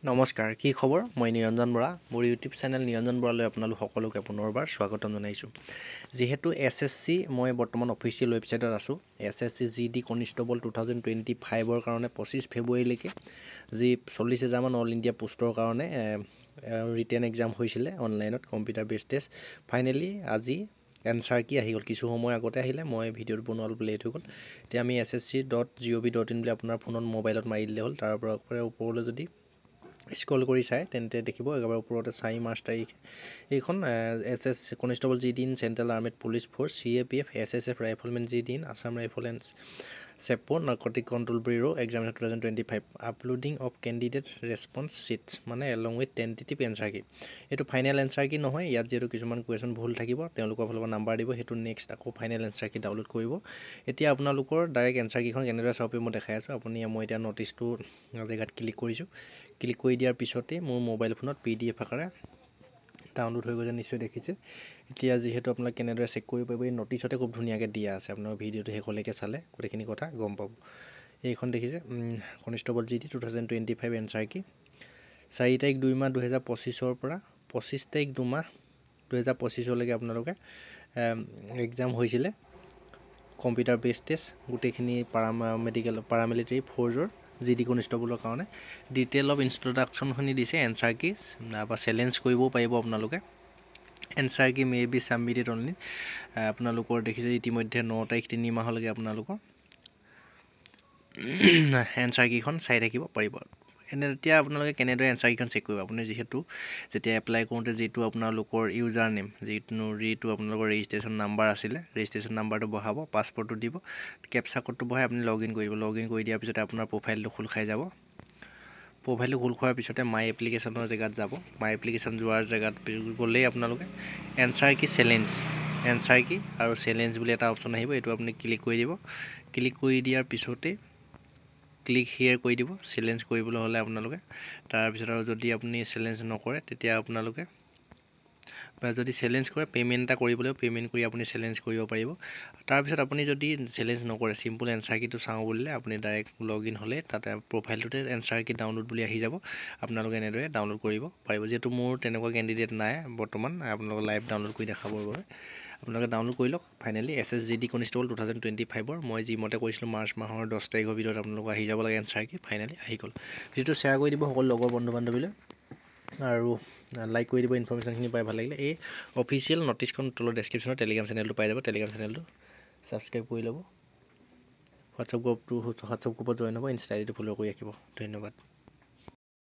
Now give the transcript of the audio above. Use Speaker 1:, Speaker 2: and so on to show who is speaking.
Speaker 1: নমস্কাৰ, কি খবৰ? মই নিৰঞ্জন বৰা, মোৰ ইউটিউব চেনেল নিৰঞ্জন বৰালৈ আপোনালোক সকলোকে পুনৰবাৰ স্বাগতম জনাইছোঁ। যিহেতু SSC মই বৰ্তমান অফিচিয়েল ৱেবছাইটত আছোঁ। SSC GD কনিষ্টেবল 2025ৰ কাৰণে 25 ফেব্ৰুৱাৰীলৈকে যি 40,000মান অল ইণ্ডিয়া পোষ্টৰ কাৰণে ৰিটেন এক্সাম হৈছিলে অনলাইনত কম্পিউটাৰ বেছ টেষ্ট। ফাইনেলি আজি এনচাৰ কি আহি গ'ল, কিছু সময় আগতে আহিলে, মই ভিডিঅ'টো বনোৱা অলপ লেট হৈ গ'ল। এতিয়া আমি ssc.gov.in বুলি আপোনাৰ ফোনত মোবাইলত মাৰি দিলে হ'ল। তাৰ পৰা ওপৰলৈ যদি স্ক্ৰল কৰি চাই তেন্তে দেখিব একেবাৰে ওপৰতে 4 মাৰ্চ তাৰিখ এইখন SSC constable GD in central armed police force CAPF SSF riflemen GD in Assam rifle and চেপো narcotic control bureau examination 2025 uploading of candidate response sheets মানে এলং উইথ টেণ্টেটিভ এনচাৰ কি। এইটো ফাইনেল এনচাৰ কি নহয়, ইয়াত যিহেতু কিছুমান কুৱেশ্যন ভুল থাকিব তেওঁলোকৰ ফালৰ পৰা নাম্বাৰ দিব, সেইটো নেক্সট আকৌ ফাইনেল এনচাৰ কি ডাউনলোড কৰিব। এতিয়া আপোনালোকৰ ডাইৰেক্ট এনচাৰ কিখন কেনেদৰে চাব মই দেখাই আছোঁ। মই এতিয়া নটিছটো জেগাত ক্লিক কৰিছোঁ। ক্লিক কৰি দিয়াৰ পিছতে মোৰ মোবাইল ফোনত PDF আকাৰে ডাউনলোড হৈ গৈছে, নিশ্চয় দেখিছে। এতিয়া যিহেতু আপোনাক কেনেদৰে চেক কৰিব পাৰিব এই নটিছতে খুব ধুনীয়াকৈ দিয়া আছে। আপোনাৰ ভিডিঅ'টো শেষলৈকে চালে গোটেইখিনি কথা গম পাব। এইখন দেখিছে কনিষ্টেবল GD 2025 এনচাৰ কি 4 তাৰিখ 2 মাহ 2025 পৰা 25 তাৰিখ 2 মাহ 2025লৈকে আপোনালোকে এক্সাম হৈছিলে কম্পিউটাৰ বেছ টেষ্ট। গোটেইখিনি পাৰামিলিটাৰী ফ'ৰ্চৰ GD কনিষ্টেবলৰ কাৰণে ডিটেইল অফ ইনষ্ট্ৰাকশ্যনখিনি দিছে। এনচাৰ কি বা চেলেঞ্জ কৰিবও পাৰিব আপোনালোকে। এনচাৰ কি মে বি ছাবমিটেড অনলি। আপোনালোকৰ দেখিছে ইতিমধ্যে 9 তাৰিখ 3 মাহলৈকে আপোনালোকৰ এনচাৰ কিখন চাই থাকিব পাৰিব। এতিয়া আপোনালোকে কেনেদৰে এনচাৰ কিখন চেক কৰিব, আপুনি যেতিয়া এপ্লাই কৰোঁতে যিটো আপোনালোকৰ ইউজাৰ নেম যিটো আপোনালোকৰ ৰেজিষ্ট্ৰেশ্যন নাম্বাৰ আছিলে, ৰেজিষ্ট্ৰেশ্যন নাম্বাৰটো বহাব, পাছপৰ্টটো দিব, কেপচা কোডটো বহাই আপুনি লগ ইন কৰি দিব। লগ ইন কৰি দিয়াৰ পিছতে আপোনাৰ প্ৰফাইলটো খোল খাই যাব। প্ৰফাইলটো খোল খোৱাৰ পিছতে মাই এপ্লিকেশ্যনৰ জেগাত যাব। মাই এপ্লিকেশ্যন যোৱাৰ জেগাত গ'লেই আপোনালোকে এনচাৰ কি চেলেঞ্জ আৰু চেলেঞ্জ বুলি এটা অপশ্যন আহিব, এইটো আপুনি ক্লিক কৰি দিব। ক্লিক কৰি দিয়াৰ পিছতে ক্লিক হিয়াৰ কৰি দিব চেলেঞ্জ কৰিবলৈ হ'লে আপোনালোকে। তাৰপিছত আৰু যদি আপুনি চেলেঞ্জ নকৰে তেতিয়া আপোনালোকে যদি চেলেঞ্জ কৰে পে'মেণ্ট এটা কৰিবলৈ পে'মেণ্ট কৰি আপুনি চেলেঞ্জ কৰিব পাৰিব। তাৰপিছত আপুনি যদি চেলেঞ্জ নকৰে চিম্পল এনচাৰ কিটো চাওঁ বুলিলে আপুনি ডাইৰেক্ট লগ ইন হ'লে তাতে প্ৰফাইলটোতে এনচাৰ কি ডাউনলোড বুলি আহি যাব। আপোনালোকে এনেদৰে ডাউনলোড কৰিব পাৰিব। যিহেতু মোৰ তেনেকুৱা কেণ্ডিডেট নাই বৰ্তমান আপোনালোকক লাইভ ডাউনলোড কৰি দেখাবৰ বাবে আপোনালোকে ডাউনলোড কৰি লওক। ফাইনেলি SSGD কনিষ্টেবল 2025ৰ মই যিমতে কৈছিলোঁ মাৰ্চ মাহৰ 10 তাৰিখৰ ভিতৰত আপোনালোক আহি যাব লাগে এনচাৰ কি। ফাইনেলি আহি গ'ল। ভিডিঅ'টো শ্বেয়াৰ কৰি দিব সকলো লগৰ বন্ধু বান্ধৱীলৈ আৰু লাইক কৰি দিব ইনফৰমেশ্যনখিনি পাই ভাল লাগিলে। এই অফিচিয়েল নটিছখন তলৰ ডেছক্ৰিপশ্যনত টেলিগ্ৰাম চেনেলটো পাই যাব। টেলিগ্ৰাম চেনেলটো ছাবস্ক্ৰাইব কৰি ল'ব। হোৱাটছআপ গ্ৰুপত জইন হ'ব। ইনষ্টা আইডিটো ফ'ল' কৰি ৰাখিব। ধন্যবাদ।